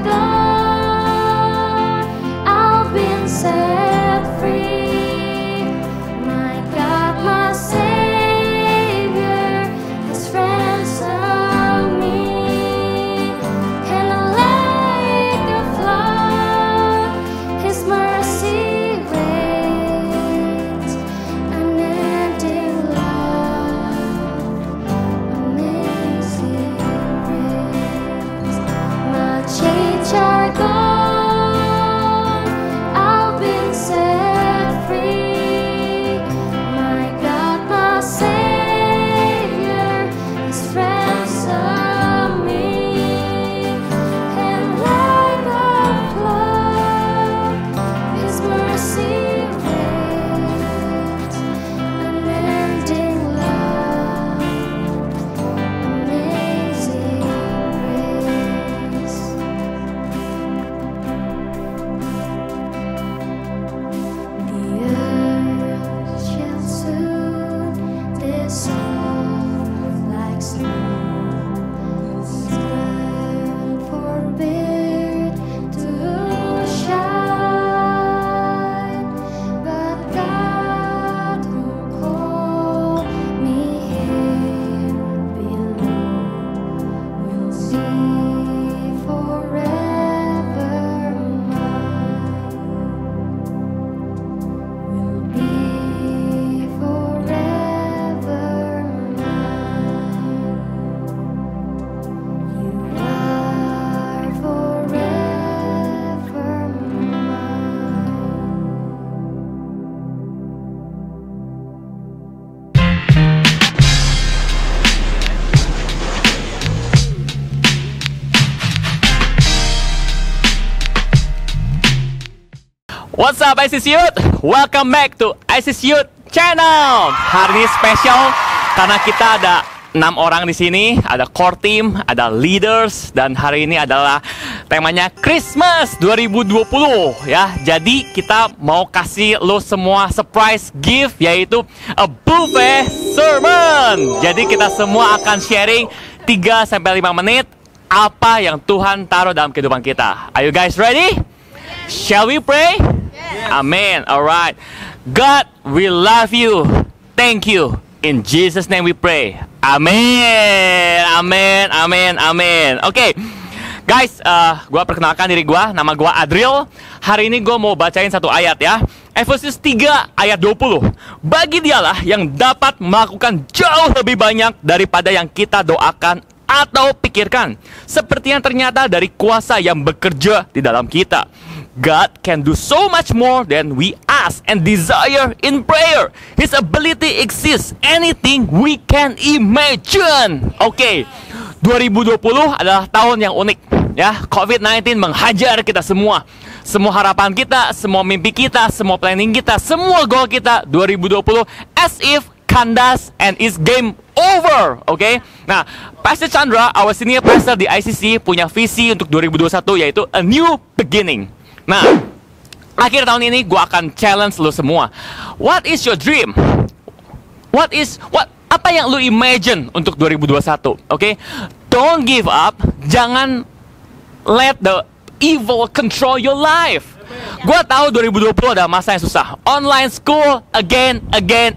gone, I've been set free. My God, my Savior has ransomed me. And like a flood, His mercy reigns. Unending love, amazing grace. My chains are gone, I've been set free. My God, my Savior has ransomed me. And like a flood, His mercy reigns. Unending love, amazing grace. The earth shall soon dissolve like snow. Time forbid to shine, but God who called me here below will be forever mine. Will be forever mine. You are forever mine. What's up ISIS Youth? Welcome back to ISIS Youth Channel. Hari ini spesial karena kita ada 6 orang di sini, ada core team, ada leaders, dan hari ini adalah temanya Christmas 2020 ya. Jadi kita mau kasih lo semua surprise gift, yaitu a buffet sermon. Jadi kita semua akan sharing 3-5 menit apa yang Tuhan taruh dalam kehidupan kita. Are you guys ready? Shall we pray? Amen. Alright. God, we love you. Thank you. In Jesus' name we pray. Amen. Amen. Amen. Amen. Oke. Guys, gua perkenalkan diri gua. Nama gua Adriel. Hari ini gua mau bacain satu ayat ya. Efesus 3 ayat 20. Bagi dialah yang dapat melakukan jauh lebih banyak daripada yang kita doakan atau pikirkan, seperti yang ternyata dari kuasa yang bekerja di dalam kita. God can do so much more than we ask and desire in prayer. His ability exists anything we can imagine. Oke, 2020 adalah tahun yang unik ya. COVID-19 menghajar kita semua. Semua harapan kita, semua mimpi kita, semua planning kita, semua goal kita 2020 as if kandas and is game over. Oke. Nah, Pastor Chandra, our senior pastor di ICC, punya visi untuk 2021, yaitu a new beginning. Nah, akhir tahun ini gue akan challenge lo semua. What is your dream? Apa yang lo imagine untuk 2021? Oke? Don't give up. Jangan let the evil control your life. Gue tahu 2020 ada masa yang susah. Online school again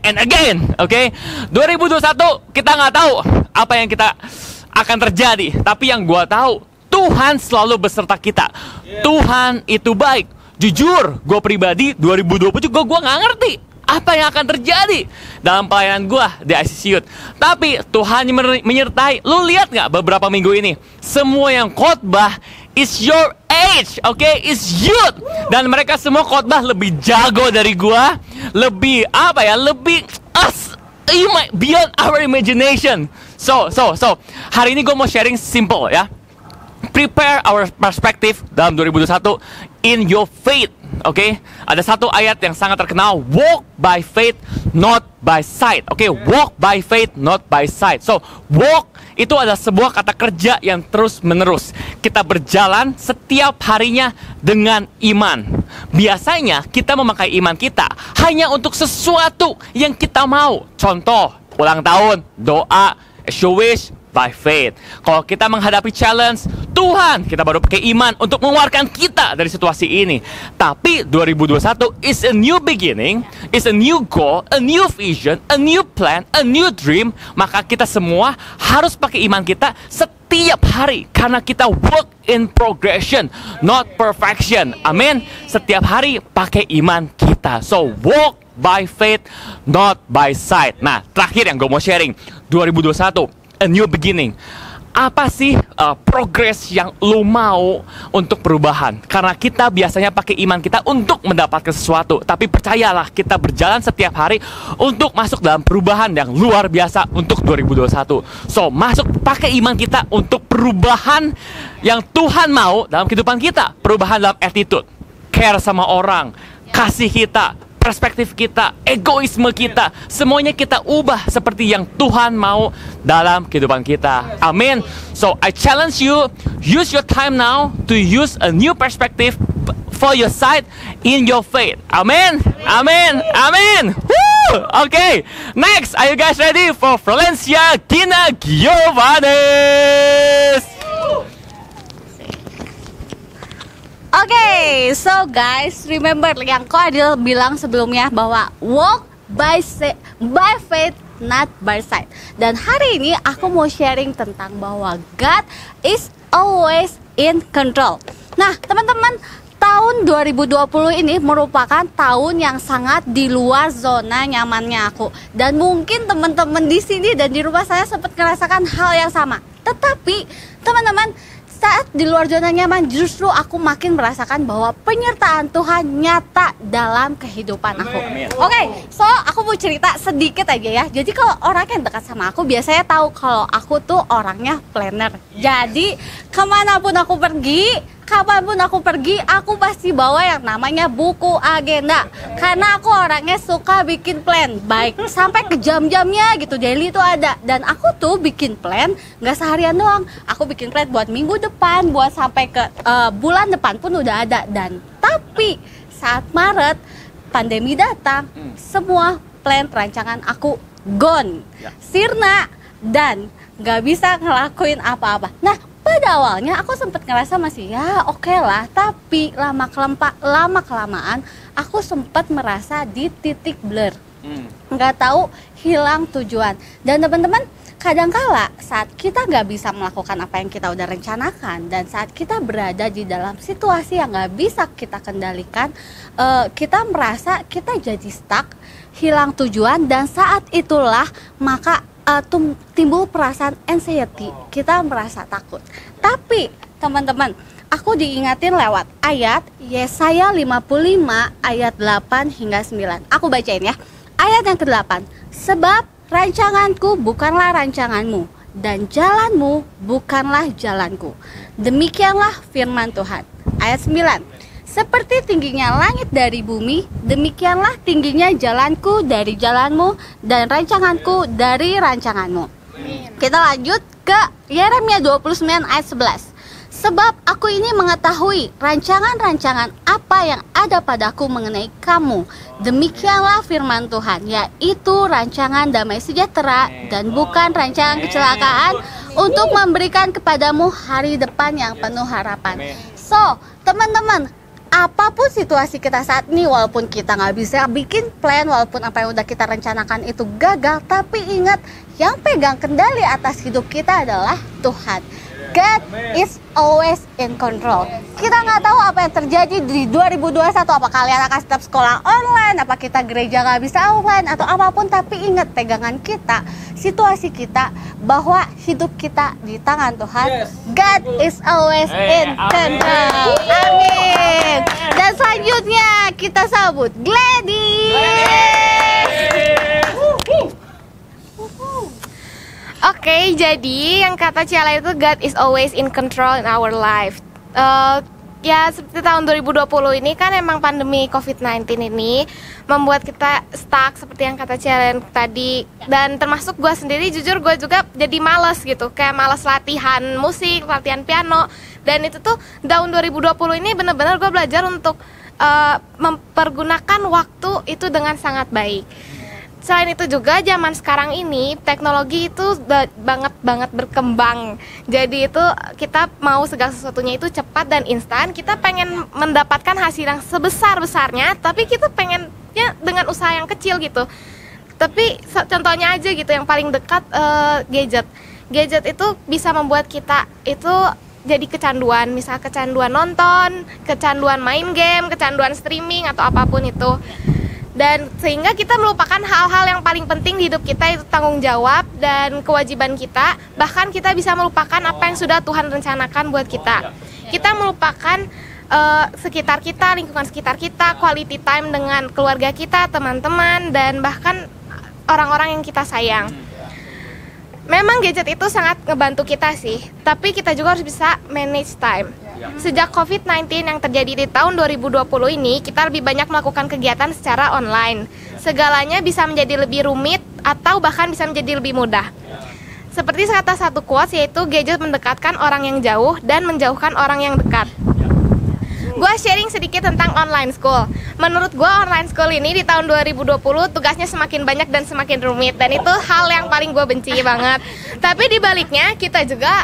and again. Oke? 2021 kita nggak tahu apa yang kita akan terjadi. Tapi yang gue tahu, Tuhan selalu beserta kita. Tuhan itu baik. Jujur, gue pribadi 2020 juga gue nggak ngerti apa yang akan terjadi dalam pelayanan gue di ICC Youth. Tapi Tuhan menyertai. Lu lihat nggak beberapa minggu ini? Semua yang khotbah is your age, oke? Is youth. Dan mereka semua khotbah lebih jago dari gue. Lebih apa ya? Lebih beyond our imagination. So hari ini gue mau sharing simple ya. Prepare our perspective dalam 2021 in your faith. Oke, ada satu ayat yang sangat terkenal, walk by faith, not by sight. Oke, walk by faith, not by sight. So, walk itu adalah sebuah kata kerja yang terus menerus. Kita berjalan setiap harinya dengan iman. Biasanya kita memakai iman kita hanya untuk sesuatu yang kita mau. Contoh, ulang tahun, doa, show wish, by faith. Kalau kita menghadapi challenge, Tuhan, kita baru pakai iman untuk mengeluarkan kita dari situasi ini. Tapi 2021 is a new beginning, is a new goal, a new vision, a new plan, a new dream. Maka kita semua harus pakai iman kita setiap hari, karena kita work in progression, not perfection. Amin. Setiap hari pakai iman kita. So walk by faith, not by sight. Nah, terakhir yang gue mau sharing, 2021, a new beginning. Apa sih progress yang lu mau untuk perubahan? Karena kita biasanya pakai iman kita untuk mendapatkan sesuatu. Tapi percayalah, kita berjalan setiap hari untuk masuk dalam perubahan yang luar biasa untuk 2021. So, masuk pakai iman kita untuk perubahan yang Tuhan mau dalam kehidupan kita. Perubahan dalam attitude, care sama orang, kasih kita, perspektif kita, egoisme kita, semuanya kita ubah seperti yang Tuhan mau dalam kehidupan kita. Amin. So I challenge you, use your time now to use a new perspective for your sight in your faith. Amin. Amin. Amin. Woo! Okay. Next, are you guys ready for Valencia Gina Giovannes? Oke, so guys, remember yang Ko Adil bilang sebelumnya bahwa walk by faith, not by sight. Dan hari ini aku mau sharing tentang bahwa God is always in control. Nah, teman-teman, tahun 2020 ini merupakan tahun yang sangat di luar zona nyamannya aku. Dan mungkin teman-teman di sini dan di rumah saya sempat merasakan hal yang sama. Tetapi, teman-teman, saat di luar zona nyaman, justru aku makin merasakan bahwa penyertaan Tuhan nyata dalam kehidupan aku. Oke, so aku mau cerita sedikit aja ya. Jadi kalau orang yang dekat sama aku biasanya tahu kalau aku tuh orangnya planner. Jadi kemanapun aku pergi, kapanpun aku pergi, aku pasti bawa yang namanya buku agenda. Karena aku orangnya suka bikin plan, baik sampai ke jam-jamnya gitu, daily itu ada. Dan aku tuh bikin plan nggak seharian doang, aku bikin plan buat minggu depan, buat sampai ke bulan depan pun udah ada. Dan tapi saat Maret pandemi datang, semua plan rancangan aku gone, sirna, dan nggak bisa ngelakuin apa-apa. Nah, pada awalnya aku sempat ngerasa masih ya oke lah, tapi lama kelamaan aku sempat merasa di titik blur, nggak tahu, hilang tujuan. Dan teman-teman, kadangkala saat kita nggak bisa melakukan apa yang kita udah rencanakan, dan saat kita berada di dalam situasi yang nggak bisa kita kendalikan, kita merasa kita jadi stuck, hilang tujuan, dan saat itulah maka timbul perasaan anxiety, kita merasa takut. Tapi teman-teman, aku diingatin lewat ayat Yesaya 55 ayat 8 hingga 9. Aku bacain ya. Ayat yang ke-8. Sebab rancanganku bukanlah rancanganmu, dan jalanmu bukanlah jalanku. Demikianlah firman Tuhan. Ayat 9. Seperti tingginya langit dari bumi, demikianlah tingginya jalanku dari jalanmu, dan rancanganku dari rancanganmu. Kita lanjut ke Yeremia 29 ayat 11. Sebab aku ini mengetahui rancangan-rancangan apa yang ada padaku mengenai kamu. Demikianlah firman Tuhan, yaitu rancangan damai sejahtera dan bukan rancangan kecelakaan, untuk memberikan kepadamu hari depan yang penuh harapan. So, teman-teman, apapun situasi kita saat ini, walaupun kita nggak bisa bikin plan, walaupun apa yang udah kita rencanakan itu gagal, tapi ingat, yang pegang kendali atas hidup kita adalah Tuhan. God is always in control. Kita nggak tahu apa yang terjadi di 2021. Apa kalian akan tetap sekolah online, apa kita gereja nggak bisa online, atau apapun. Tapi ingat, pegangan kita, situasi kita, bahwa hidup kita di tangan Tuhan. God is always in control. Amin. Dan selanjutnya kita sambut Gladys. Oke, jadi yang kata Ciala itu God is always in control in our life. Ya seperti tahun 2020 ini kan emang pandemi COVID-19 ini membuat kita stuck seperti yang kata Ciala tadi. Dan termasuk gue sendiri, jujur gue juga jadi males gitu. Kayak males latihan musik, latihan piano. Dan itu tuh tahun 2020 ini bener-bener gue belajar untuk mempergunakan waktu itu dengan sangat baik. selain itu juga zaman sekarang ini teknologi itu banget berkembang. Jadi itu kita mau segala sesuatunya itu cepat dan instan. Kita pengen mendapatkan hasil yang sebesar-besarnya, tapi kita pengennya dengan usaha yang kecil gitu. Tapi contohnya aja gitu yang paling dekat, gadget. Gadget itu bisa membuat kita itu jadi kecanduan, misal kecanduan nonton, kecanduan main game, kecanduan streaming atau apapun itu. Dan sehingga kita melupakan hal-hal yang paling penting di hidup kita, itu tanggung jawab dan kewajiban kita. Bahkan kita bisa melupakan apa yang sudah Tuhan rencanakan buat kita. Kita melupakan sekitar kita, lingkungan sekitar kita, quality time dengan keluarga kita, teman-teman, dan bahkan orang-orang yang kita sayang. Memang gadget itu sangat ngebantu kita sih, tapi kita juga harus bisa manage time. Sejak COVID-19 yang terjadi di tahun 2020 ini, kita lebih banyak melakukan kegiatan secara online. Segalanya bisa menjadi lebih rumit atau bahkan bisa menjadi lebih mudah. Seperti kata satu quotes, yaitu gadget mendekatkan orang yang jauh dan menjauhkan orang yang dekat. Gua sharing sedikit tentang online school. Menurut gua online school ini di tahun 2020 tugasnya semakin banyak dan semakin rumit, dan itu hal yang paling gua benci banget. Tapi di baliknya kita juga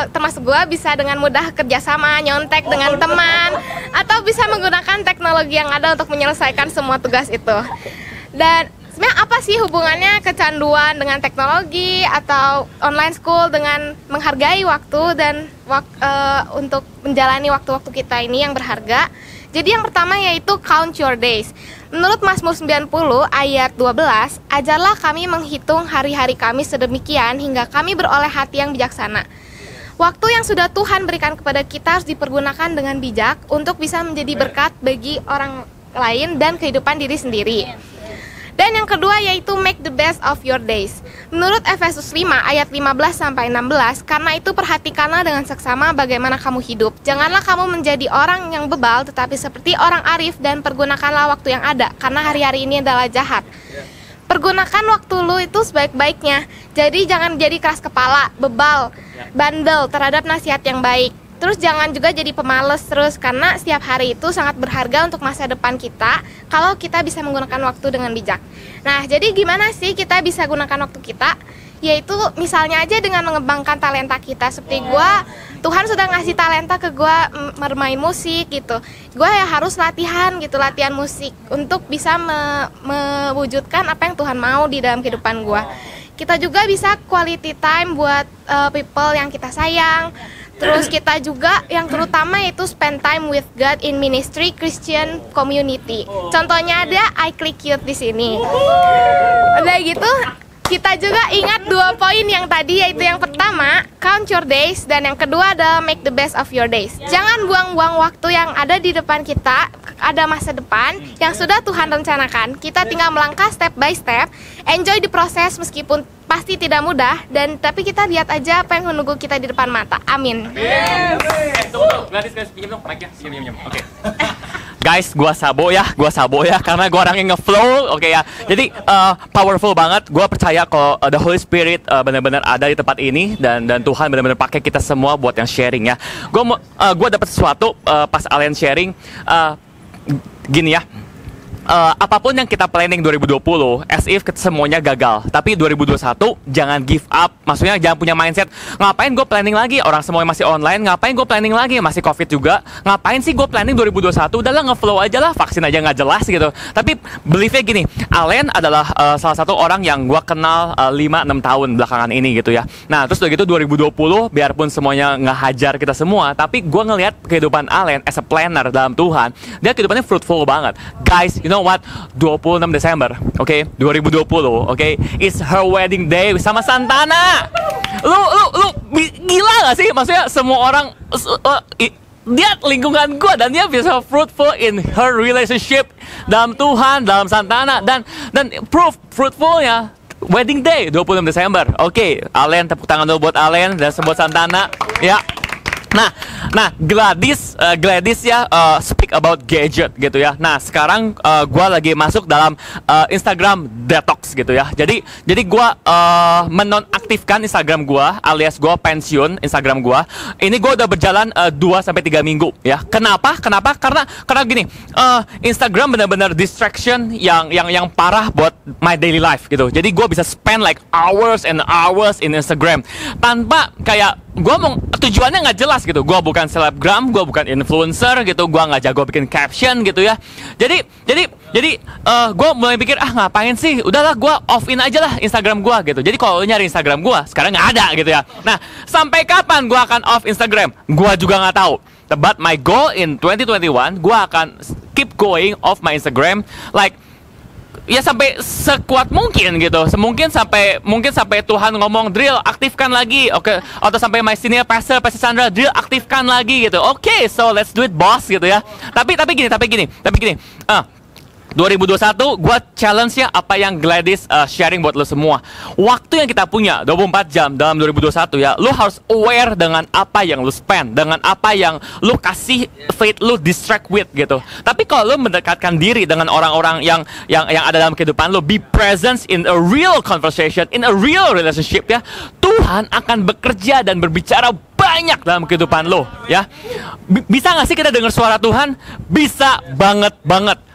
termasuk gua bisa dengan mudah kerjasama, nyontek dengan teman, atau bisa menggunakan teknologi yang ada untuk menyelesaikan semua tugas itu. Dan sebenarnya apa sih hubungannya kecanduan dengan teknologi atau online school dengan menghargai waktu dan untuk menjalani waktu-waktu kita ini yang berharga? Jadi yang pertama yaitu count your days. Menurut Mazmur 90 ayat 12, ajarlah kami menghitung hari-hari kami sedemikian hingga kami beroleh hati yang bijaksana. Waktu yang sudah Tuhan berikan kepada kita harus dipergunakan dengan bijak untuk bisa menjadi berkat bagi orang lain dan kehidupan diri sendiri. Dan yang kedua yaitu make the best of your days. Menurut Efesus 5 ayat 15-16, karena itu perhatikanlah dengan seksama bagaimana kamu hidup. Janganlah kamu menjadi orang yang bebal, tetapi seperti orang arif, dan pergunakanlah waktu yang ada, karena hari-hari ini adalah jahat. Pergunakan waktu lu itu sebaik-baiknya. Jadi jangan jadi keras kepala, bebal, bandel terhadap nasihat yang baik. Terus jangan juga jadi pemalas terus, karena setiap hari itu sangat berharga untuk masa depan kita kalau kita bisa menggunakan waktu dengan bijak. Nah, jadi gimana sih kita bisa gunakan waktu kita? Yaitu misalnya aja dengan mengembangkan talenta kita. Seperti gua, Tuhan sudah ngasih talenta ke gua bermain musik gitu. Gua ya harus latihan gitu, latihan musik untuk bisa mewujudkan apa yang Tuhan mau di dalam kehidupan gua. Kita juga bisa quality time buat people yang kita sayang. Terus kita juga yang terutama yaitu spend time with God in ministry Christian community. Contohnya ada I Click Youth di sini. Udah gitu, kita juga ingat 2 poin yang tadi, yaitu yang pertama count your days, dan yang kedua adalah make the best of your days. Jangan buang-buang waktu yang ada di depan kita. Ada masa depan yang sudah Tuhan rencanakan. Kita tinggal melangkah step by step, enjoy the proses meskipun pasti tidak mudah, dan tapi kita lihat aja apa yang menunggu kita di depan mata. Amin. Oke. Guys, gua sabo ya karena gua orangnya ngeflow, oke ya. Jadi powerful banget. Gua percaya kalau the Holy Spirit benar-benar ada di tempat ini, dan Tuhan benar-benar pakai kita semua buat yang sharing ya. Gua dapat sesuatu pas Allen sharing, gini ya. Apapun yang kita planning 2020, as if semuanya gagal. Tapi 2021 jangan give up. Maksudnya jangan punya mindset, ngapain gue planning lagi, orang semuanya masih online, ngapain gue planning lagi, masih covid juga, ngapain sih gue planning 2021, udahlah ngeflow aja lah, vaksin aja nggak jelas gitu. Tapi believe-nya gini, Allen adalah salah satu orang yang gue kenal 5-6 tahun belakangan ini gitu ya. Nah terus udah gitu 2020, biarpun semuanya nggak hajar kita semua, tapi gue ngelihat kehidupan Allen as a planner dalam Tuhan, dia kehidupannya fruitful banget. Guys, you know what? 26 Desember, oke, 2020, oke, it's her wedding day sama Santana. Lu gila gak sih? Maksudnya semua orang dia lingkungan gue, dan dia bisa fruitful in her relationship dalam Tuhan, dalam Santana, dan proof fruitfulnya wedding day 26 Desember. Oke, Allen, tepuk tangan dulu buat Allen dan buat Santana ya. Nah Gladys ya speak about gadget gitu ya. Nah sekarang gue lagi masuk dalam Instagram detox gitu ya. Jadi gue menonaktifkan aktifkan Instagram gua, alias gua pensiun Instagram gua. Ini gua udah berjalan 2-3 minggu ya. Kenapa? Karena gini, Instagram benar-benar distraction yang parah buat my daily life gitu. Jadi gua bisa spend like hours and hours in Instagram tanpa kayak gua mau tujuannya nggak jelas gitu. Gua bukan selebgram, gua bukan influencer gitu, gua nggak jago bikin caption gitu ya. Jadi gue mulai pikir ngapain sih, udahlah gue off in aja lah Instagram gue gitu. Jadi kalau nyari Instagram gue sekarang nggak ada gitu ya. Nah, sampai kapan gue akan off Instagram, gue juga nggak tahu. But my goal in 2021, gue akan keep going off my Instagram like ya sampai sekuat mungkin gitu. Mungkin sampai Tuhan ngomong Drill aktifkan lagi, oke, atau sampai my senior pastor Sandra Drill aktifkan lagi gitu. Oke, so let's do it boss gitu ya. Tapi gini. 2021 gue challenge-nya apa yang Gladys sharing buat lo semua. Waktu yang kita punya 24 jam dalam 2021 ya, lo harus aware dengan apa yang lo spend, dengan apa yang lo kasih faith lo distract with gitu. Tapi kalau lo mendekatkan diri dengan orang-orang yang ada dalam kehidupan lo, be present in a real conversation, in a real relationship ya, Tuhan akan bekerja dan berbicara banyak dalam kehidupan lo ya. Bisa gak sih kita dengar suara Tuhan? Bisa banget.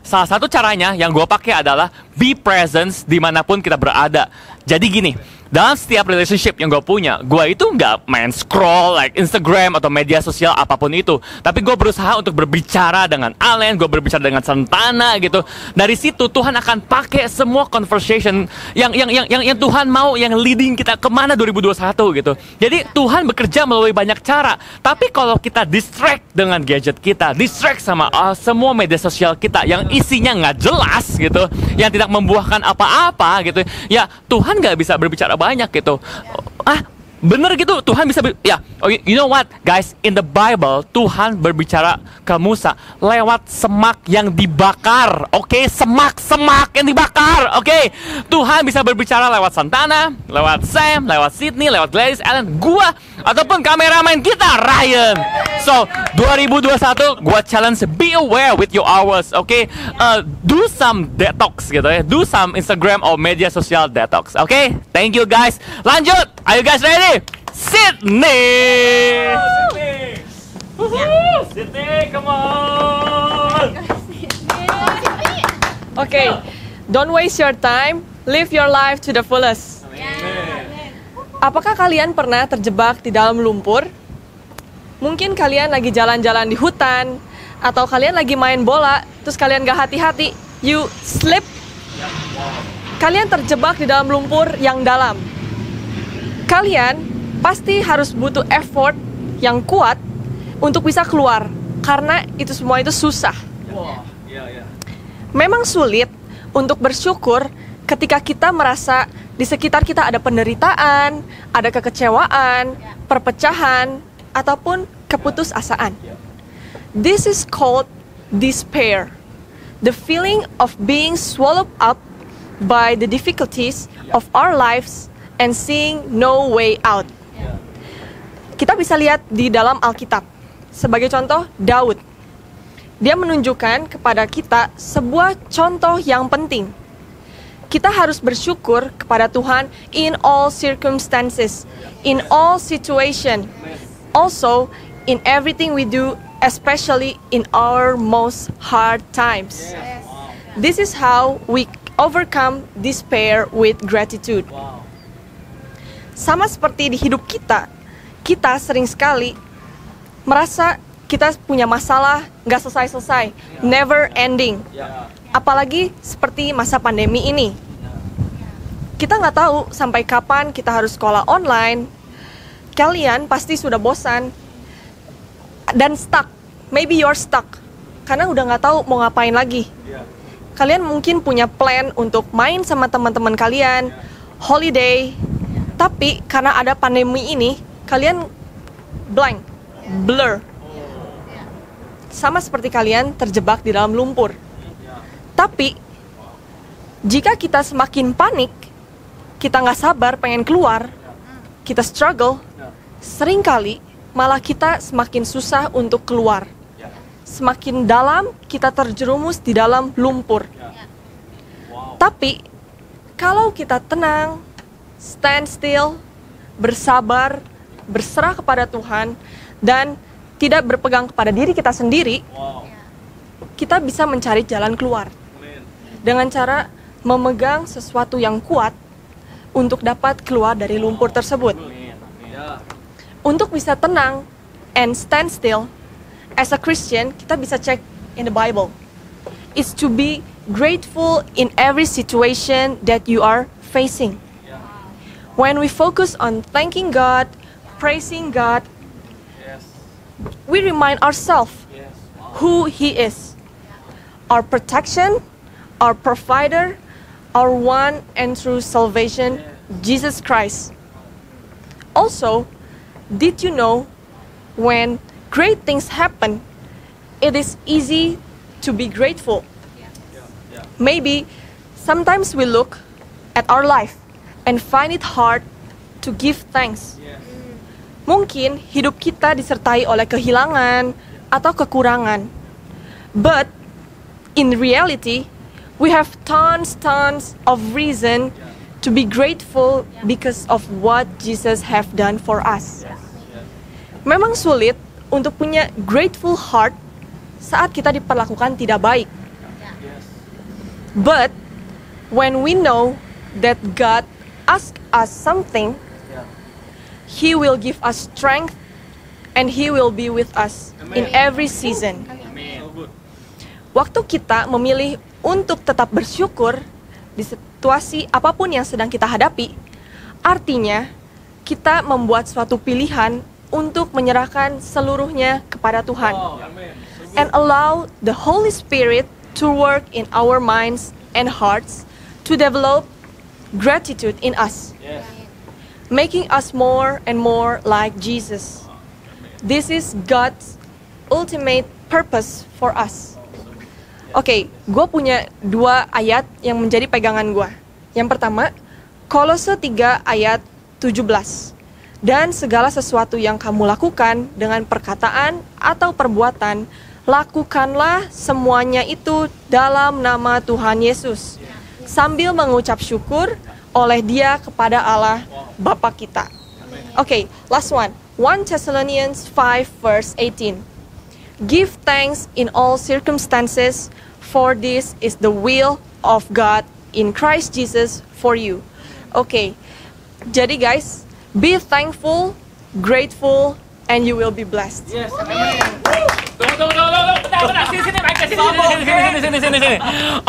Salah satu caranya yang gue pakai adalah be present dimanapun kita berada. Jadi gini, dalam setiap relationship yang gue punya, gue itu nggak main scroll like Instagram atau media sosial apapun itu. Tapi gue berusaha untuk berbicara dengan Allen, gue berbicara dengan Santana gitu. Dari situ Tuhan akan pakai semua conversation yang Tuhan mau, yang leading kita kemana 2021 gitu. Jadi Tuhan bekerja melalui banyak cara. Tapi kalau kita distract dengan gadget kita, distract sama semua media sosial kita yang isinya nggak jelas gitu, yang tidak membuahkan apa-apa gitu, ya Tuhan nggak bisa berbicara banyak gitu. Bener gitu, Tuhan bisa you know what guys, in the Bible Tuhan berbicara ke Musa lewat semak yang dibakar. Oke, semak yang dibakar. Oke, Tuhan bisa berbicara lewat Santana, lewat Sam, lewat Sydney, lewat Gladys, Allen, gua, ataupun kameramen kita Ryan. So 2021 gua challenge, be aware with your hours. Oke, do some detox gitu ya, do some Instagram or media sosial detox. Oke, thank you guys. Lanjut, are you guys ready? Sydney! Sydney, come on! Okay, don't waste your time. Live your life to the fullest. Apakah kalian pernah terjebak di dalam lumpur? Mungkin kalian lagi jalan-jalan di hutan, atau kalian lagi main bola, terus kalian gak hati-hati, you slip. Kalian terjebak di dalam lumpur yang dalam. Kalian pasti harus butuh effort yang kuat untuk bisa keluar, karena itu semua itu susah. Memang sulit untuk bersyukur ketika kita merasa di sekitar kita ada penderitaan, ada kekecewaan, perpecahan, ataupun keputusasaan. This is called despair. The feeling of being swallowed up by the difficulties of our lives and seeing no way out. Kita bisa lihat di dalam Alkitab. Sebagai contoh, Daud. Dia menunjukkan kepada kita sebuah contoh yang penting. Kita harus bersyukur kepada Tuhan in all circumstances, in all situation, also in everything we do, especially in our most hard times. This is how we overcome despair with gratitude. Sama seperti di hidup kita, kita sering sekali merasa kita punya masalah nggak selesai-selesai, never ending. Apalagi seperti masa pandemi ini. Kita nggak tahu sampai kapan kita harus sekolah online. Kalian pasti sudah bosan dan stuck. Maybe you're stuck karena udah nggak tahu mau ngapain lagi. Kalian mungkin punya plan untuk main sama teman-teman kalian, holiday. Tapi karena ada pandemi ini, kalian blank, blur. Sama seperti kalian terjebak di dalam lumpur. Tapi, jika kita semakin panik, kita nggak sabar pengen keluar, kita struggle, seringkali malah kita semakin susah untuk keluar. Semakin dalam, kita terjerumus di dalam lumpur. Tapi, kalau kita tenang, stand still, bersabar, berserah kepada Tuhan, dan tidak berpegang kepada diri kita sendiri, kita bisa mencari jalan keluar dengan cara memegang sesuatu yang kuat untuk dapat keluar dari lumpur tersebut. Untuk bisa tenang and stand still, as a Christian, kita bisa cek in the Bible. It's to be grateful in every situation that you are facing. When we focus on thanking God, praising God, we remind ourselves who He is. Our protection, our provider, our one and true salvation, Jesus Christ. Also, did you know when great things happen, it is easy to be grateful? Maybe sometimes we look at our life and find it hard to give thanks. Mungkin hidup kita disertai oleh kehilangan atau kekurangan. But in reality, we have tons of reason to be grateful because of what Jesus have done for us. Memang sulit untuk punya grateful heart saat kita diperlakukan tidak baik. But when we know that God asks us something, He will give us strength and He will be with us in every season. Waktu kita memilih untuk tetap bersyukur di situasi apapun yang sedang kita hadapi, artinya kita membuat suatu pilihan untuk menyerahkan seluruhnya kepada Tuhan. And allow the Holy Spirit to work in our minds and hearts to develop gratitude in us, making us more and more like Jesus. This is God's ultimate purpose for us. Oke, gue punya 2 ayat yang menjadi pegangan gue. Yang pertama, Kolose 3 ayat 17. Dan segala sesuatu yang kamu lakukan dengan perkataan atau perbuatan, lakukanlah semuanya itu dalam nama Tuhan Yesus, sambil mengucap syukur oleh Dia kepada Allah Bapa kita. Oke, last one. 1 Thessalonians 5 verse 18. Give thanks in all circumstances, for this is the will of God in Christ Jesus for you. Oke, jadi guys, be thankful, grateful, and you will be blessed. Sini.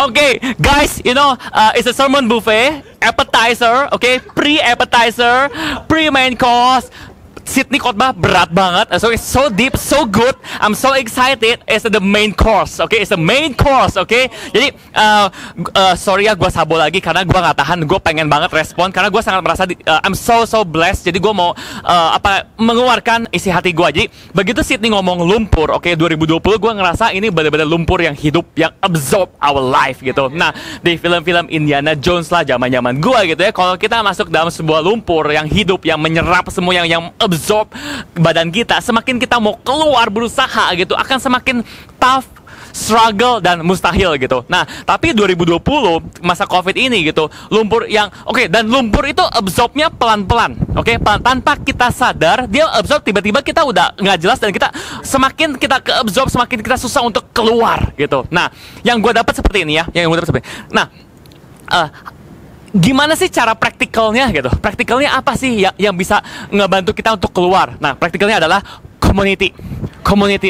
Okay, guys, you know, it's a sermon buffet, appetizer, okay, pre-appetizer, pre-main course. Sydney khotbah berat banget, so it's so deep, so good. I'm so excited. It's the main course, okay? It's the main course, okay? Jadi, sorry ya, gue sabo lagi karena gue nggak tahan. Gue pengen banget respon karena gue sangat merasa I'm so blessed. Jadi gue mau mengeluarkan isi hati gue. Jadi begitu Sydney ngomong lumpur, okay, 2020 gue ngerasa ini benar-benar lumpur yang hidup, yang absorb our life gitu. Nah, di film-film Indiana Jones lah, zaman-zaman gue gitu ya. Kalau kita masuk dalam sebuah lumpur yang hidup, yang menyerap semua, yang absorb badan kita, semakin kita mau keluar berusaha gitu, akan semakin tough, struggle, dan mustahil gitu. Nah, tapi 2020 masa COVID ini gitu, lumpur yang dan lumpur itu absorbnya pelan-pelan, tanpa kita sadar dia absorb, tiba-tiba kita udah nggak jelas dan kita semakin kita ke-absorb, semakin kita susah untuk keluar gitu. Nah, yang gue dapat seperti ini ya, Nah, gimana sih cara praktikalnya gitu? Praktikalnya apa sih yang bisa ngebantu kita untuk keluar? Nah, praktikalnya adalah community,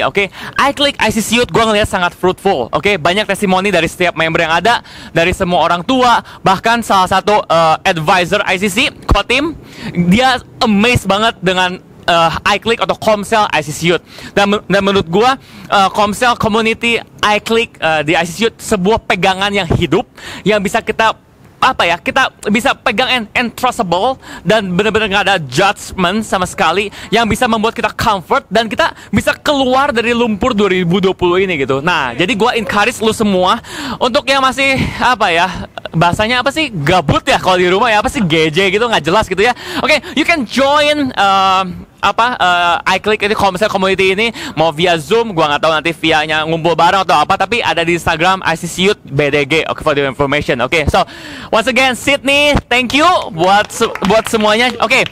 oke? iClick ICC Youth gue ngelihat sangat fruitful, oke? Banyak testimoni dari setiap member yang ada, dari semua orang tua, bahkan salah satu advisor ICC, Kotim, dia amazed banget dengan iClick atau Komsel ICC Youth. Dan menurut gue Komsel Community iClick di ICC Youth sebuah pegangan yang hidup, yang bisa kita kita bisa pegang and trustable, dan benar-benar nggak ada judgment sama sekali, yang bisa membuat kita comfort dan kita bisa keluar dari lumpur 2020 ini gitu. Nah, jadi gue encourage lu semua untuk yang masih bahasanya apa sih, gabut ya kalau di rumah ya, apa sih GJ gitu, nggak jelas gitu ya. Oke, you can join iClick ini kalau misalnya community ini mau via Zoom, gua nggak tahu nanti vianya ngumpul bareng atau apa, tapi ada di Instagram ICCYouth BDG. Oke, for the information. Oke, so once again Sydney, thank you buat semuanya. Oke,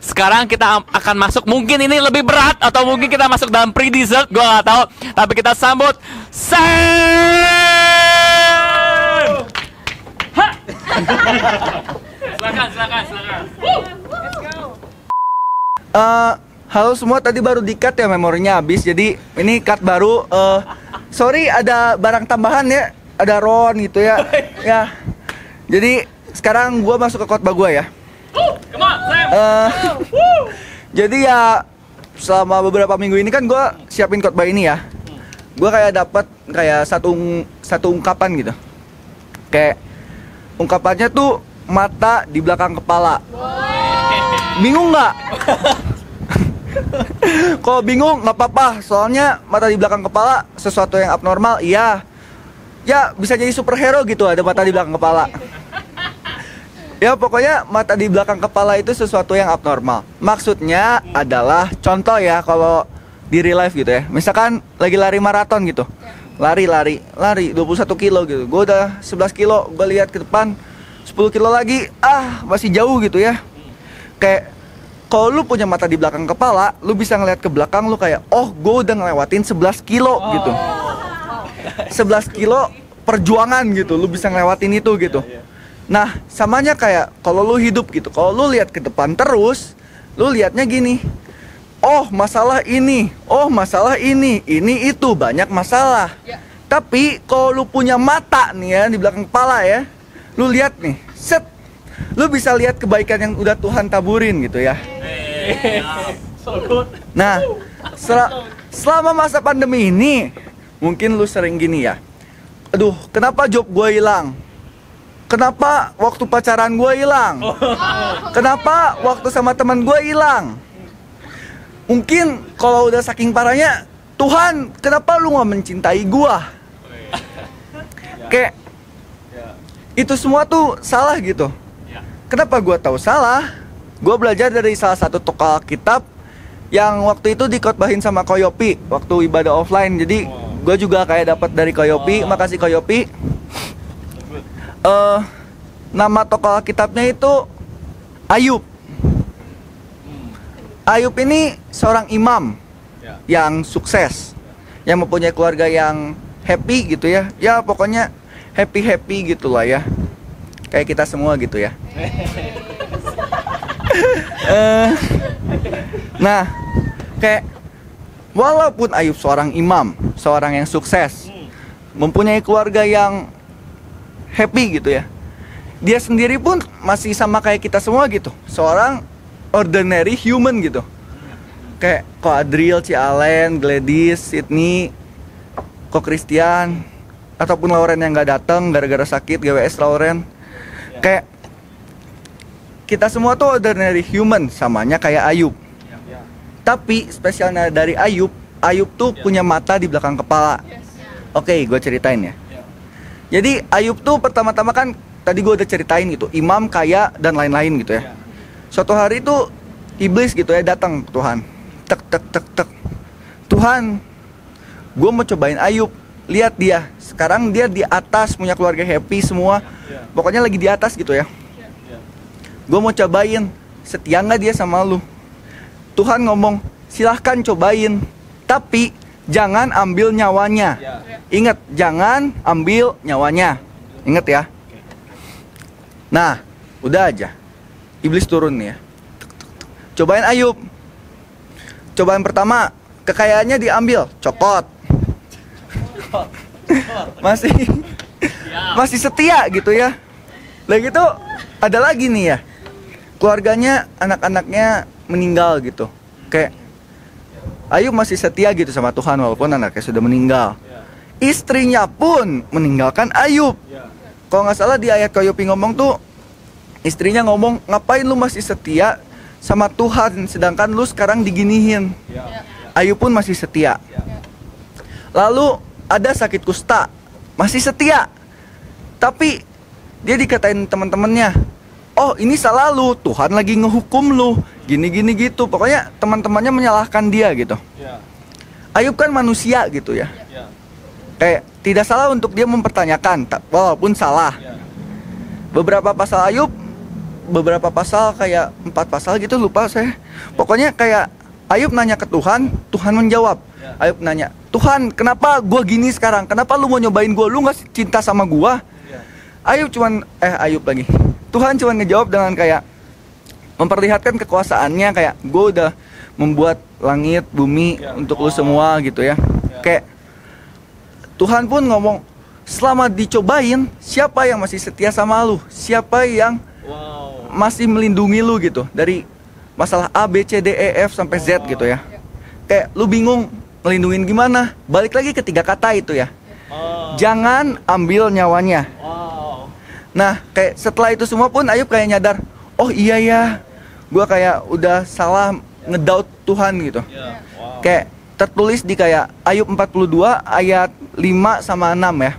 sekarang kita akan masuk, mungkin ini lebih berat atau mungkin kita masuk dalam pre-dessert, gua nggak tahu, tapi kita sambut Sam. Silakan. Halo semua, tadi baru di-cut ya, memorinya habis. Jadi ini cut baru. Sorry ada barang tambahan ya, ada Ron gitu ya. Ya. Jadi sekarang gua masuk ke khotbah gua ya. Come on, Sam. Jadi ya selama beberapa minggu ini kan gua siapin khotbah ini ya. Gua kayak dapat kayak satu ungkapan gitu. Kayak ungkapannya tuh mata di belakang kepala. Bingung nggak? Kalau bingung nggak apa-apa, soalnya mata di belakang kepala sesuatu yang abnormal, iya. Ya bisa jadi superhero gitu, ada mata di belakang kepala. Ya pokoknya mata di belakang kepala itu sesuatu yang abnormal. Maksudnya adalah contoh ya, kalau di real life gitu ya. Misalkan lagi lari maraton gitu. Lari 21 kilo gitu. Gue udah 11 kilo, gue lihat ke depan 10 kilo lagi, masih jauh gitu ya. Kayak kalau lu punya mata di belakang kepala, lu bisa ngeliat ke belakang, lu kayak, oh gue udah ngelewatin 11 kilo gitu. 11 kilo perjuangan gitu, lu bisa ngelewatin itu gitu. Nah, samanya kayak kalau lu hidup gitu, kalau lu lihat ke depan terus, lu liatnya gini, oh masalah ini itu, banyak masalah. Tapi kalau lu punya mata nih ya di belakang kepala ya, lu lihat nih, set, lu bisa lihat kebaikan yang udah Tuhan taburin gitu ya. Nah, selama masa pandemi ini, mungkin lu sering gini ya, aduh kenapa job gue hilang? Kenapa waktu pacaran gue hilang? Kenapa waktu sama teman gue hilang? Mungkin kalau udah saking parahnya, Tuhan kenapa lu gak mencintai gue? Kayak itu semua tuh salah gitu. Kenapa gue tahu salah? Gue belajar dari salah satu tokoh Alkitab yang waktu itu dikhotbahin sama Koyopi waktu ibadah offline. Jadi gue juga kayak dapat dari Koyopi. Makasih Koyopi. Nama tokoh Alkitabnya itu Ayub. Ayub ini seorang imam yang sukses, yang mempunyai keluarga yang happy gitu ya. Ya pokoknya happy gitulah ya. Kayak kita semua gitu ya. Nah, kayak walaupun Ayub seorang imam, seorang yang sukses, mempunyai keluarga yang happy gitu ya, dia sendiri pun masih sama kayak kita semua gitu, seorang ordinary human gitu. Kayak Ko Adriel, Ci Allen, Gladys, Sydney, Ko Christian, ataupun Lauren yang gak datang gara-gara sakit, GWS Lauren. Kayak kita semua tuh ordinary human, samanya kayak Ayub. Tapi spesialnya dari Ayub, Ayub tuh punya mata di belakang kepala. Oke, gue ceritain ya. Jadi Ayub tuh pertama-tama kan tadi gue udah ceritain gitu, imam, kaya, dan lain-lain gitu ya. Suatu hari tuh iblis gitu ya datang ke Tuhan. Tek. Tuhan, gue mau cobain Ayub. Lihat dia, sekarang dia di atas, punya keluarga happy semua. Pokoknya lagi di atas gitu ya. Gue mau cobain, setia nggak dia sama lu? Tuhan ngomong, silahkan cobain, tapi jangan ambil nyawanya. Ingat, jangan ambil nyawanya. Ingat ya. Nah, udah aja. Iblis turun nih ya. Cobain Ayub. Cobaan pertama, kekayaannya diambil, cokot. Masih setia gitu ya. Lagi gitu ada lagi nih ya, keluarganya, anak-anaknya meninggal gitu. Kayak Ayub masih setia gitu sama Tuhan walaupun anaknya sudah meninggal. Istrinya pun meninggalkan Ayub. Kalau nggak salah di ayat Koyopi ngomong tuh, istrinya ngomong, ngapain lu masih setia sama Tuhan sedangkan lu sekarang diginihin. Ayub pun masih setia. Lalu ada sakit kusta, masih setia. Tapi dia dikatain teman-temannya, oh ini salah lu, Tuhan lagi ngehukum lu, gini-gini gitu. Pokoknya teman-temannya menyalahkan dia gitu. Ayub kan manusia gitu ya. Kayak tidak salah untuk dia mempertanyakan, walaupun salah. Beberapa pasal Ayub, beberapa pasal kayak 4 pasal gitu, lupa saya. Pokoknya kayak Ayub nanya ke Tuhan, Tuhan menjawab. Ayub nanya, Tuhan kenapa gua gini sekarang? Kenapa lu mau nyobain gua? Lu gak cinta sama gua? Ayub lagi. Tuhan cuman ngejawab dengan kayak memperlihatkan kekuasaannya, kayak gue udah membuat langit, bumi untuk lu semua gitu ya. Kayak Tuhan pun ngomong, selama dicobain, siapa yang masih setia sama lu? Siapa yang masih melindungi lu gitu dari masalah A, B, C, D, E, F sampai Z gitu ya. Kayak lu bingung melindungin gimana? Balik lagi ke 3 kata itu ya. Jangan ambil nyawanya. Nah, kayak setelah itu semua pun Ayub kayak nyadar, oh iya ya, gue kayak udah salah ngedoubt Tuhan gitu. Kayak tertulis di kayak Ayub 42 ayat 5 sama 6 ya.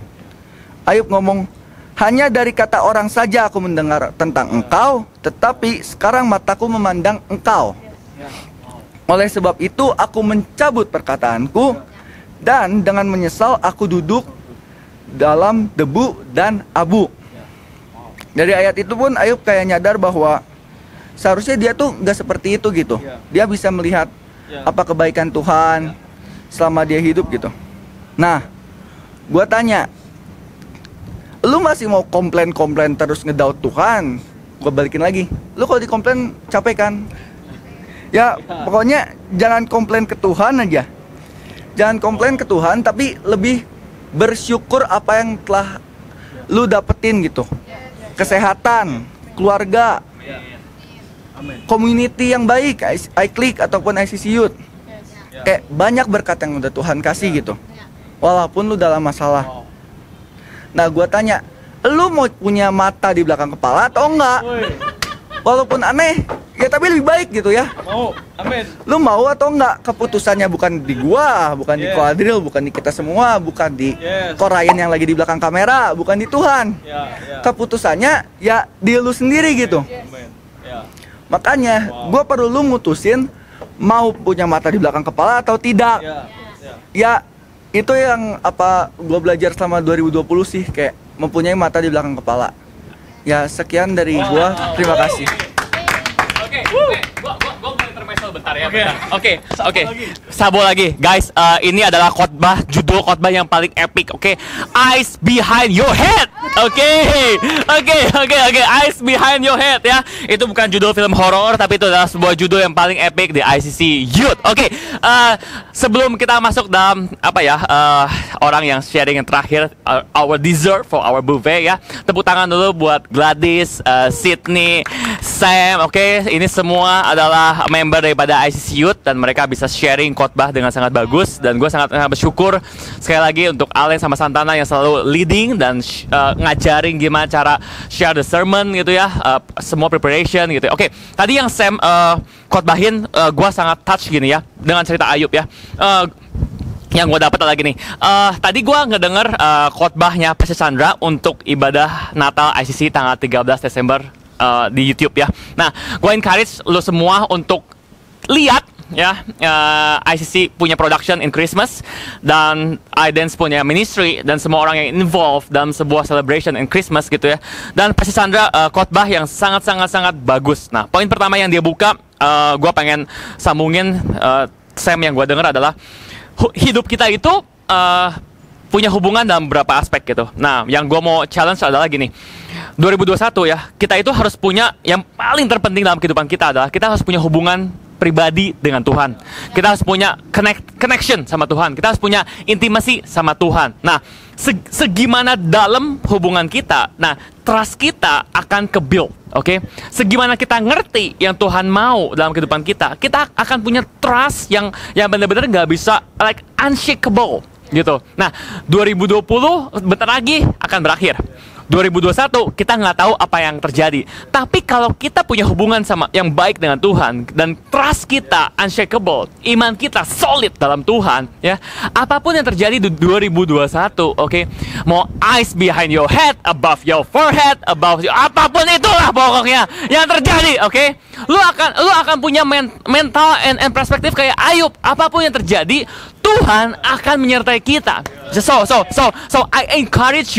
Ayub ngomong, hanya dari kata orang saja aku mendengar tentang engkau, tetapi sekarang mataku memandang engkau. Oleh sebab itu aku mencabut perkataanku, dan dengan menyesal aku duduk dalam debu dan abu. Dari ayat itu pun Ayub kayak nyadar bahwa seharusnya dia tuh gak seperti itu gitu. Dia bisa melihat apa kebaikan Tuhan selama dia hidup gitu. Nah, gua tanya, lu masih mau komplain-komplain terus ngedoubt Tuhan? Gua balikin lagi, lu kalau dikomplain capek kan? Ya pokoknya jangan komplain ke Tuhan aja. Jangan komplain ke Tuhan, tapi lebih bersyukur apa yang telah lu dapetin gitu. Kesehatan, keluarga, community yang baik, iClick ataupun ICC Youth. Kayak banyak berkat yang udah Tuhan kasih gitu. Walaupun lu dalam masalah. Nah, gua tanya, lu mau punya mata di belakang kepala atau enggak? Walaupun aneh, ya tapi lebih baik gitu ya. Mau, amin. Lu mau atau enggak? Keputusannya bukan di gua, bukan di Koadril, bukan di kita semua, bukan di Korayan yang lagi di belakang kamera, bukan di Tuhan. Keputusannya ya di lu sendiri gitu. Makanya gua perlu lu mutusin mau punya mata di belakang kepala atau tidak. Ya itu yang apa gua belajar selama 2020 sih, kayak mempunyai mata di belakang kepala. Ya sekian dari gua, terima kasih. Gua boleh intermezzo bentar ya. Oke. Sabo lagi, guys. Ini adalah khotbah, judul khotbah yang paling epic. Oke, Eyes Behind Your Head. Oke. Eyes Behind Your Head ya. Itu bukan judul film horor, tapi itu adalah sebuah judul yang paling epic di ICC Youth. Oke. Sebelum kita masuk dalam orang yang sharing yang terakhir, our dessert for our buffet ya. Tepuk tangan dulu buat Gladys, Sydney, Sam. Oke, ini semua adalah member daripada ICC Youth dan mereka bisa sharing khotbah dengan sangat bagus, dan gue sangat bersyukur sekali lagi untuk Alen sama Santana yang selalu leading dan ngajarin gimana cara share the sermon gitu ya, semua preparation gitu. Oke, tadi yang Sam khotbahin, gue sangat touch gini ya dengan cerita Ayub ya. Yang gue dapat lagi nih, tadi gue ngedenger khotbahnya Pastor Chandra untuk ibadah Natal ICC tanggal 13 Desember di YouTube ya. Nah, gue encourage lo semua untuk lihat ya, ICC punya production in Christmas dan iDance punya ministry dan semua orang yang involved dalam sebuah celebration in Christmas gitu ya. Dan Pastor Chandra khotbah yang sangat bagus. Nah, poin pertama yang dia buka, gue pengen sambungin Sam yang gue denger adalah hidup kita itu punya hubungan dalam beberapa aspek gitu. Nah, yang gue mau challenge adalah gini, 2021 ya, kita itu harus punya, yang paling terpenting dalam kehidupan kita adalah kita harus punya hubungan pribadi dengan Tuhan. Kita harus punya connection sama Tuhan. Kita harus punya intimacy sama Tuhan. Nah, segimana dalam hubungan kita, nah trust kita akan ke-build. Oke, segimana kita ngerti yang Tuhan mau dalam kehidupan kita, kita akan punya trust yang benar-benar nggak bisa like unshakable gitu. Nah, 2020 bentar lagi akan berakhir. 2021 kita nggak tahu apa yang terjadi. Tapi kalau kita punya hubungan sama yang baik dengan Tuhan dan trust kita unshakable, iman kita solid dalam Tuhan, ya, apapun yang terjadi di 2021, oke, mau eyes behind your head, above your forehead, above your, apapun itulah pokoknya yang terjadi, oke, lu akan punya mental and perspektif kayak Ayub. Apapun yang terjadi, Tuhan akan menyertai kita. So I encourage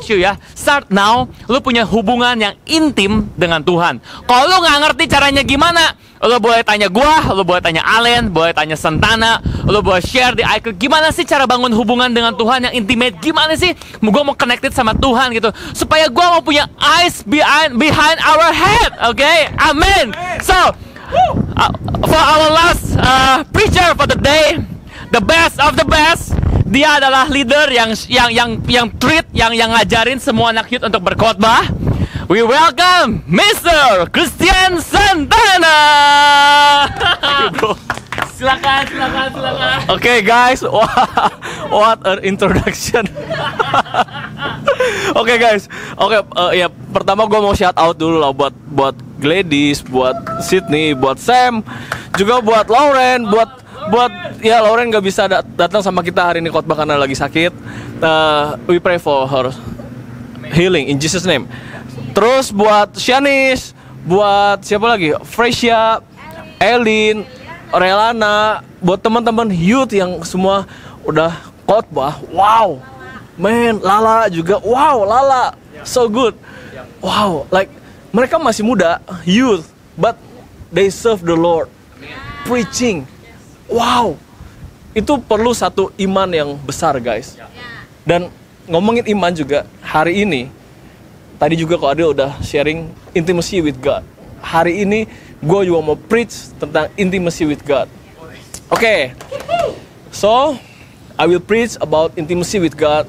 you ya. Start now, lu punya hubungan yang intim dengan Tuhan. Kalau lu nggak ngerti caranya gimana, lu boleh tanya gua, lu boleh tanya Allen, boleh tanya Santana, lu boleh share di icon. Gimana sih cara bangun hubungan dengan Tuhan yang intimate? Gimana sih? Gua mau connected sama Tuhan gitu, supaya gua mau punya eyes behind our head. Okay, amen. So for our last preacher for the day, the best of the best. Dia adalah leader yang treat, yang ngajarin semua anak youth untuk berkhotbah. We welcome Mr. Christian Santana. Silakan. Okay guys, what an introduction. Oke guys, ya pertama gue mau shout out dulu lah buat Gladys, buat Sydney, buat Sam, juga buat Lauren, buat ya Lauren gak bisa datang sama kita hari ini khotbah karena lagi sakit. We pray for her healing in Jesus name. Terus buat Shanice, buat siapa lagi? Fresia, Elin, Relana, buat teman-teman youth yang semua udah khotbah. Wow, man, Lala juga. Wow, Lala, so good. Wow, like mereka masih muda, youth, but they serve the Lord, preaching. Wow, itu perlu satu iman yang besar guys. Dan ngomongin iman juga, hari ini tadi juga Ko Adil udah sharing intimacy with God. Hari ini gue juga mau preach tentang intimacy with God. Okay, so I will preach about intimacy with God.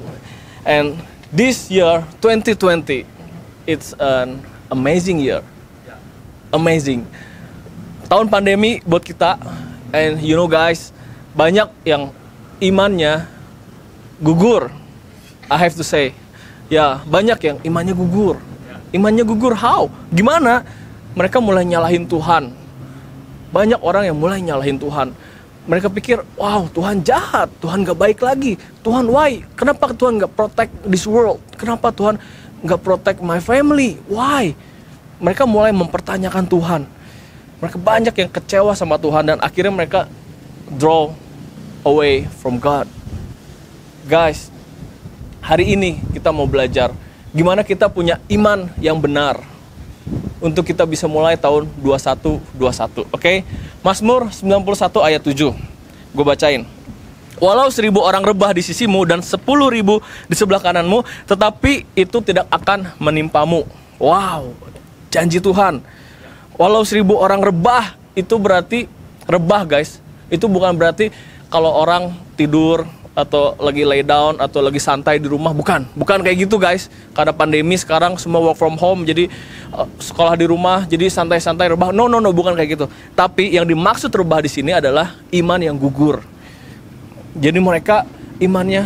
And this year 2020, it's an amazing year. Amazing. Tahun pandemi buat kita. And you know guys, banyak yang imannya gugur. I have to say, ya banyak yang imannya gugur. Imannya gugur how? Gimana? Mereka mulai nyalahin Tuhan. Banyak orang yang mulai nyalahin Tuhan. Mereka pikir, wow Tuhan jahat, Tuhan gak baik lagi. Tuhan why? Kenapa Tuhan gak protect this world? Kenapa Tuhan gak protect my family? Why? Mereka mulai mempertanyakan Tuhan. Mereka banyak yang kecewa sama Tuhan dan akhirnya mereka draw away from God. Guys, hari ini kita mau belajar gimana kita punya iman yang benar untuk kita bisa mulai tahun 21. Oke? Mazmur 91 ayat 7. Gue bacain. Walau 1000 orang rebah di sisimu dan 10.000 di sebelah kananmu, tetapi itu tidak akan menimpamu. Wow, janji Tuhan. Walau 1000 orang rebah, itu berarti rebah guys. Itu bukan berarti kalau orang tidur atau lagi lay down atau lagi santai di rumah. Bukan kayak gitu guys. Karena pandemi sekarang semua work from home, jadi sekolah di rumah, jadi santai-santai rebah. No, bukan kayak gitu. Tapi yang dimaksud rebah di sini adalah iman yang gugur. Jadi mereka imannya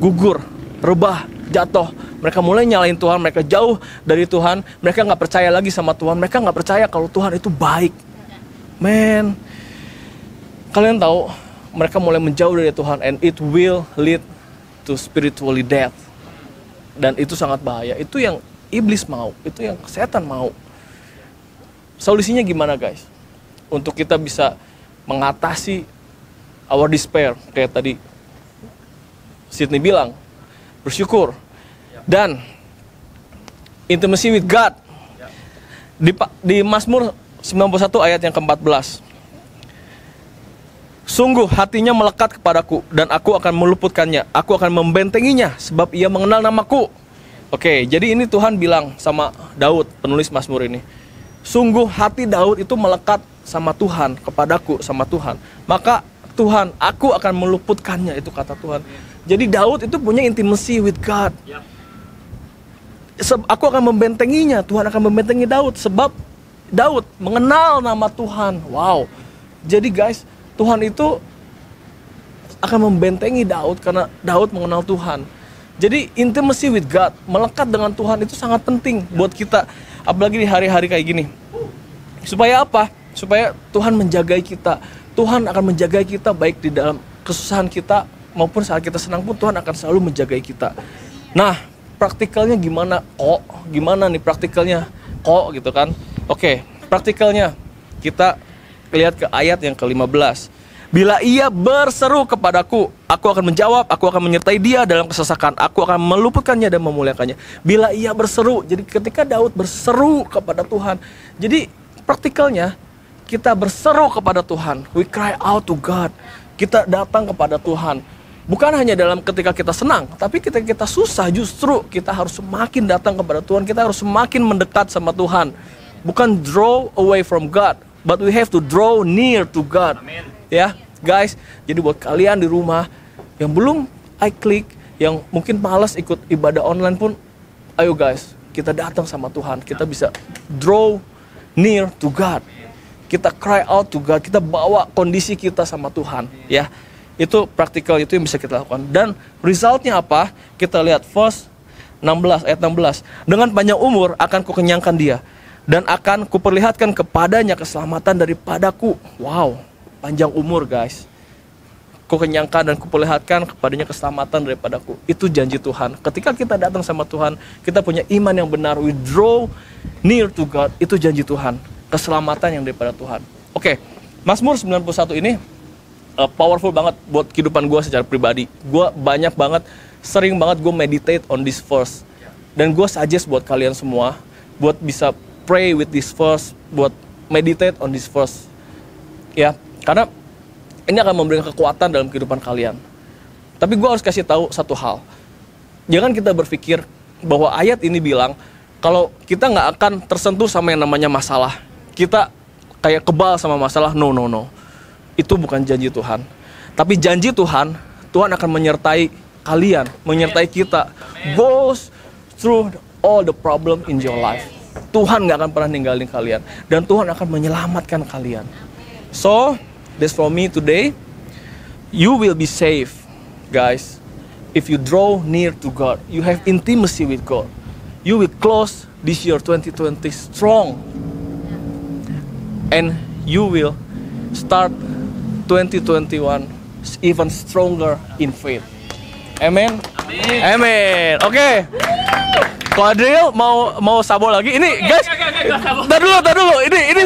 gugur, rebah, jatuh. Mereka mulai nyalain Tuhan, mereka jauh dari Tuhan, mereka gak percaya lagi sama Tuhan, mereka gak percaya kalau Tuhan itu baik. Man, kalian tahu, mereka mulai menjauh dari Tuhan, and it will lead to spiritually death. Dan itu sangat bahaya, itu yang iblis mau, itu yang setan mau. Solusinya gimana guys? Untuk kita bisa mengatasi our despair, kayak tadi Sydney bilang, bersyukur. Dan intimacy with God di Mazmur 91 ayat yang ke-14. Sungguh hatinya melekat kepadaku dan aku akan meluputkannya. Aku akan membentenginya sebab ia mengenal namaku. Oke, jadi ini Tuhan bilang sama Daud, penulis Mazmur ini. Sungguh hati Daud itu melekat sama Tuhan, kepadaku sama Tuhan. Maka Tuhan, aku akan meluputkannya, itu kata Tuhan. Jadi Daud itu punya intimacy with God. Aku akan membentenginya, Tuhan akan membentengi Daud sebab Daud mengenal nama Tuhan. Wow. Jadi guys, Tuhan itu akan membentengi Daud karena Daud mengenal Tuhan. Jadi intimacy with God, melekat dengan Tuhan itu sangat penting buat kita, apalagi di hari-hari kayak gini. Supaya apa? Supaya Tuhan menjagai kita. Tuhan akan menjagai kita baik di dalam kesusahan kita maupun saat kita senang pun Tuhan akan selalu menjagai kita. Nah, praktikalnya gimana? Gimana nih praktikalnya? Gitu kan? Oke, praktikalnya kita lihat ke ayat yang ke-15. Bila ia berseru kepadaku, aku akan menjawab, aku akan menyertai dia dalam kesesakan, aku akan meluputkannya dan memuliakannya. Bila ia berseru, jadi ketika Daud berseru kepada Tuhan, jadi praktikalnya kita berseru kepada Tuhan, we cry out to God, kita datang kepada Tuhan. Bukan hanya dalam ketika kita senang, tapi ketika kita susah justru kita harus semakin datang kepada Tuhan, kita harus semakin mendekat sama Tuhan. Bukan draw away from God, but we have to draw near to God. Ya, guys, jadi buat kalian di rumah yang belum iClick, yang mungkin malas ikut ibadah online pun, ayo guys, kita datang sama Tuhan, kita bisa draw near to God. Kita cry out to God, kita bawa kondisi kita sama Tuhan, ya. Itu praktikal, itu yang bisa kita lakukan. Dan resultnya apa? Kita lihat verse 16, ayat 16. Dengan panjang umur akan kukenyangkan dia, dan akan kuperlihatkan kepadanya keselamatan daripadaku. Wow, panjang umur guys. Kukenyangkan dan kuperlihatkan kepadanya keselamatan daripadaku. Itu janji Tuhan. Ketika kita datang sama Tuhan, kita punya iman yang benar, we draw near to God, itu janji Tuhan. Keselamatan yang daripada Tuhan. Oke, Mazmur 91 ini powerful banget buat kehidupan gue secara pribadi. Gue banyak banget, sering banget gue meditate on this verse. Dan gue suggest buat kalian semua, buat bisa pray with this verse, buat meditate on this verse. Ya, karena ini akan memberikan kekuatan dalam kehidupan kalian. Tapi gue harus kasih tahu satu hal. Jangan kita berpikir bahwa ayat ini bilang kalau kita nggak akan tersentuh sama yang namanya masalah. Kita kayak kebal sama masalah. No. Itu bukan janji Tuhan. Tapi janji Tuhan, Tuhan akan menyertai kalian, menyertai kita. Goes through all the problem in your life. Tuhan gak akan pernah ninggalin kalian. Dan Tuhan akan menyelamatkan kalian. So, that's for me today. You will be safe, guys. If you draw near to God, you have intimacy with God. You will close this year 2020 strong. And you will start 2021 even stronger in faith. Amen. Amen. Oke. Ko Adriel mau sabo lagi. Ini guys, tar dulu. Ini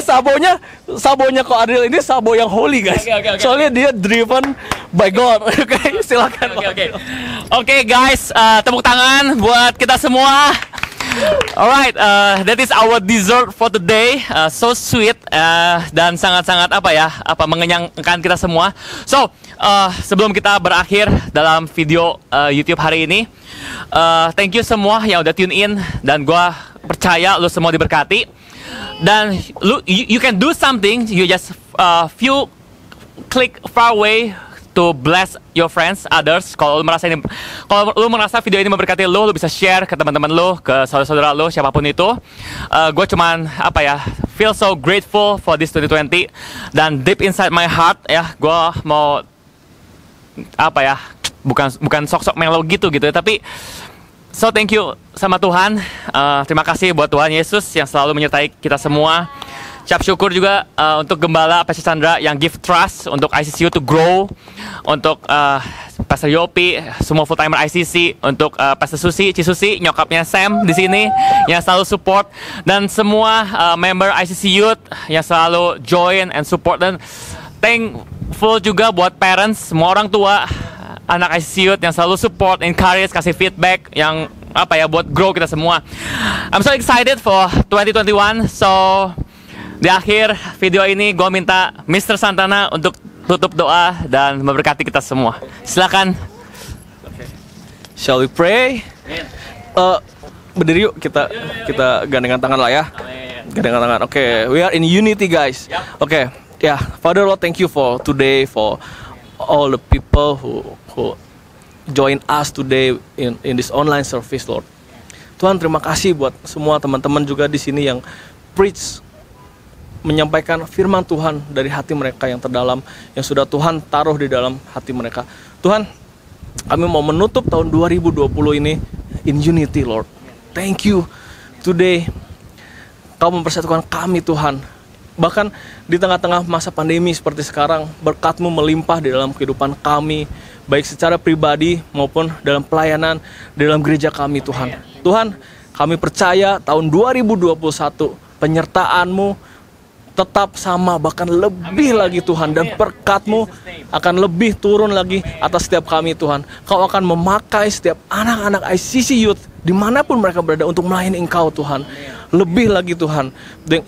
sabonya Ko Adriel ini sabo yang holy guys. Soalnya dia driven by God. Oke, silakan. Oke, guys, tepuk tangan buat kita semua. Alright, that is our dessert for today. So sweet dan sangat-sangat mengenyangkan kita semua. So, sebelum kita berakhir dalam video YouTube hari ini, thank you semua yang udah tune in, dan gua percaya lu semua diberkati. Dan you can do something, you just few click far away to bless your friends, others. Kalau lu merasa video ini memberkati lu bisa share ke teman-teman lu, ke saudara-saudara lu, siapapun itu. Gue cuman feel so grateful for this 2020, dan deep inside my heart ya, gue mau bukan sok-sok melo gitu ya, tapi so thank you sama Tuhan. Terima kasih buat Tuhan Yesus yang selalu menyertai kita semua. Ucap syukur juga untuk Gembala Pastor Chandra yang give trust untuk ICCU to grow, untuk Pastor Yopi, semua full timer ICC, untuk Pastor Cisusi, nyokapnya Sam di sini yang selalu support, dan semua member ICC Youth yang selalu join and support. Dan thankful juga buat parents, semua orang tua anak ICC Youth yang selalu support, encourage, kasih feedback yang buat grow kita semua. I'm so excited for 2021. So di akhir video ini gue minta Mr. Santana untuk tutup doa dan memberkati kita semua. Silakan. Shall we pray? Berdiri yuk, kita gandengan tangan lah ya. Gandengan tangan. Oke, we are in unity guys. Oke, Father Lord, thank you for today, for all the people who join us today in this online service, Lord. Tuhan, terima kasih buat semua teman-teman juga di sini yang preach, menyampaikan firman Tuhan dari hati mereka yang terdalam, yang sudah Tuhan taruh di dalam hati mereka. Tuhan, kami mau menutup tahun 2020 ini in unity, Lord. Thank you. Today, Kau mempersatukan kami, Tuhan. Bahkan di tengah-tengah masa pandemi seperti sekarang, berkat-Mu melimpah di dalam kehidupan kami, baik secara pribadi maupun dalam pelayanan di dalam gereja kami, Tuhan. Tuhan, kami percaya tahun 2021 penyertaan-Mu tetap sama, bahkan lebih lagi, Tuhan. Dan berkat-Mu akan lebih turun lagi atas setiap kami, Tuhan. Kau akan memakai setiap anak-anak ICC Youth dimanapun mereka berada untuk melayani Engkau, Tuhan. Lebih lagi, Tuhan,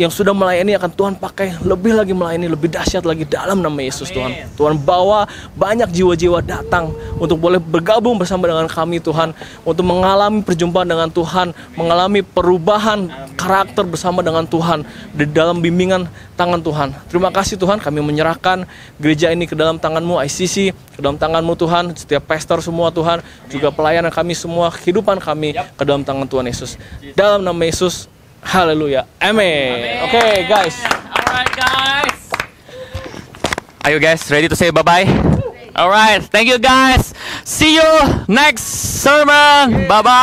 yang sudah melayani akan Tuhan pakai lebih lagi melayani, lebih dahsyat lagi dalam nama Yesus, Tuhan. Tuhan bawa banyak jiwa-jiwa datang untuk boleh bergabung bersama dengan kami, Tuhan, untuk mengalami perjumpaan dengan Tuhan, mengalami perubahan karakter bersama dengan Tuhan di dalam bimbingan tangan Tuhan. Terima kasih, Tuhan, kami menyerahkan gereja ini ke dalam tangan-Mu, ICC, ke dalam tangan-Mu, Tuhan, setiap pastor semua, Tuhan, juga pelayanan kami semua, kehidupan kami ke dalam tangan Tuhan Yesus. Dalam nama Yesus, haleluya, amin. Oke, guys. Alright, guys. Are you guys ready to say bye-bye? Alright, thank you guys. See you next sermon. Bye-bye.